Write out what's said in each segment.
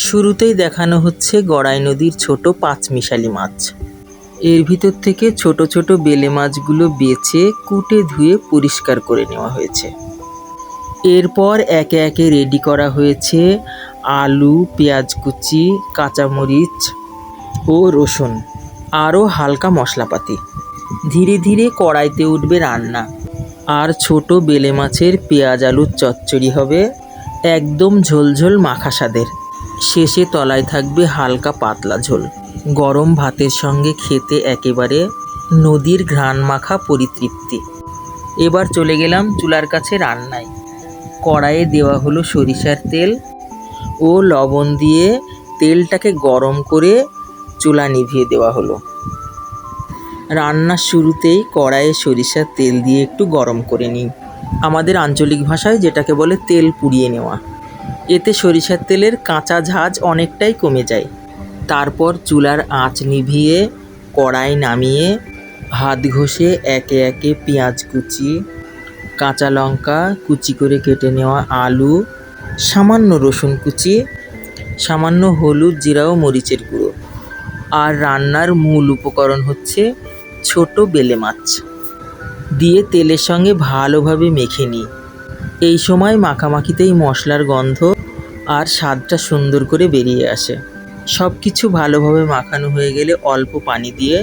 শুরুতেই দেখানো হচ্ছে গড়াই নদীর ছোট পাঁচমিশালি মাছ। এর ভিতর থেকে ছোট ছোট বেলে মাছগুলো বেছে কুটে ধুয়ে পরিষ্কার করে নেওয়া হয়েছে। এরপর একে একে রেডি করা হয়েছে আলু, পেঁয়াজ কুচি, কাঁচামরিচ ও রসুন, আরও হালকা মশলাপাতি। ধীরে ধীরে কড়াইতে উঠবে রান্না, আর ছোট বেলে মাছের পেঁয়াজ আলুর চচ্চড়ি হবে একদম ঝোলঝোল মাখা স্বাদের। শেষে তলায় থাকবে হালকা পাতলা ঝোল। গরম ভাতের সঙ্গে খেতে একেবারে নদীর ঘ্রাণ মাখা পরিতৃপ্তি। এবার চলে গেলাম চুলার কাছে রান্নায়। কড়াইয়ে দেওয়া হলো সরিষার তেল ও লবণ দিয়ে তেলটাকে গরম করে চুলা নিভিয়ে দেওয়া হলো। রান্নার শুরুতেই কড়াইয়ে সরিষার তেল দিয়ে একটু গরম করে নিই। আমাদের আঞ্চলিক ভাষায় যেটাকে বলে তেল পুড়িয়ে নেওয়া। এতে সরিষার তেলের কাঁচা ঝাঁজ অনেকটাই কমে যায়। তারপর চুলার আঁচ নিভিয়ে কড়াই নামিয়ে হাত ঘষে একে একে পেঁয়াজ কুচি, কাঁচা লঙ্কা কুচি করে কেটে নেওয়া আলু, সামান্য রসুন কুচি, সামান্য হলুদ, জিরা ও মরিচের গুঁড়ো, আর রান্নার মূল উপকরণ হচ্ছে ছোট বেলে মাছ দিয়ে তেলের সঙ্গে ভালোভাবে মেখে নিই। এই সময় মাখামাখিতেই মশলার গন্ধ আর স্বাদটা সুন্দর করে বেরিয়ে আসে। সব কিছু ভালোভাবে মাখানো হয়ে গেলে অল্প পানি দিয়ে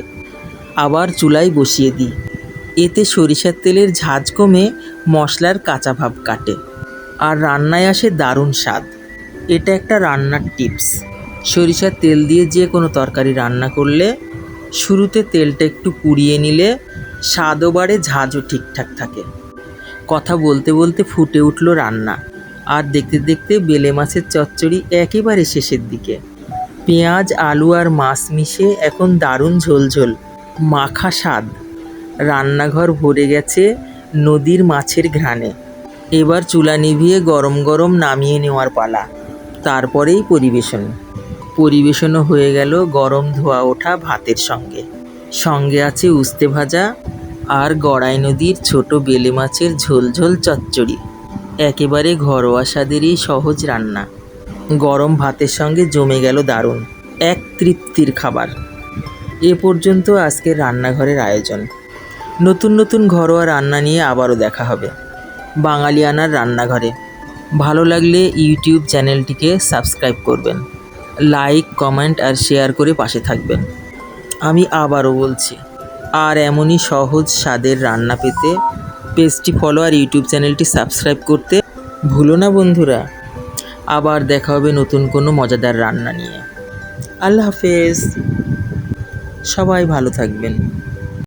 আবার চুলায় বসিয়ে দিই। এতে সরিষার তেলের ঝাঁজ কমে মশলার কাঁচা ভাব কাটে, আর রান্নায় আসে দারুণ স্বাদ। এটা একটা রান্নার টিপস। সরিষার তেল দিয়ে যে কোনো তরকারি রান্না করলে শুরুতে তেলটা একটু পুড়িয়ে নিলে স্বাদও বাড়ে, ঝাঁজও ঠিকঠাক থাকে। কথা বলতে বলতে ফুটে উঠল রান্না, আর দেখতে দেখতে বেলে মাছের চচ্চড়ি একেবারে শেষের দিকে। পেঁয়াজ, আলু আর মাছ মিশে এখন দারুণ ঝোলঝোল মাখা স্বাদ। রান্নাঘর ভরে গেছে নদীর মাছের ঘ্রাণে। এবার চুলা নিভিয়ে গরম গরম নামিয়ে নেওয়ার পালা। তারপরেই পরিবেশনও হয়ে গেল গরম ধোয়া ওঠা ভাতের সঙ্গে। সঙ্গে আছে উস্তে ভাজা আর গড়াই নদীর ছোট বেলে মাছের ঝোলঝোল চচ্চড়ি। একেবারে ঘরোয়া স্বাদেরই সহজ রান্না। গরম ভাতের সঙ্গে জমে গেল দারুণ এক তৃপ্তির খাবার। এ পর্যন্ত আজকের রান্নাঘরের আয়োজন। নতুন নতুন ঘরোয়া রান্না নিয়ে আবারও দেখা হবে বাঙালিয়ানার রান্নাঘরে। ভালো লাগলে ইউটিউব চ্যানেলটিকে সাবস্ক্রাইব করবেন, লাইক, কমেন্ট আর শেয়ার করে পাশে থাকবেন। আমি আবারও বলছি, আর এমনই সহজ স্বাদের রান্না পেতে পেজটি ফলো আর ইউটিউব চ্যানেলটি সাবস্ক্রাইব করতে ভুলো না বন্ধুরা। আবার দেখা হবে নতুন কোনো মজাদার রান্না নিয়ে। আল্লাহ হাফেজ। সবাই ভালো থাকবেন।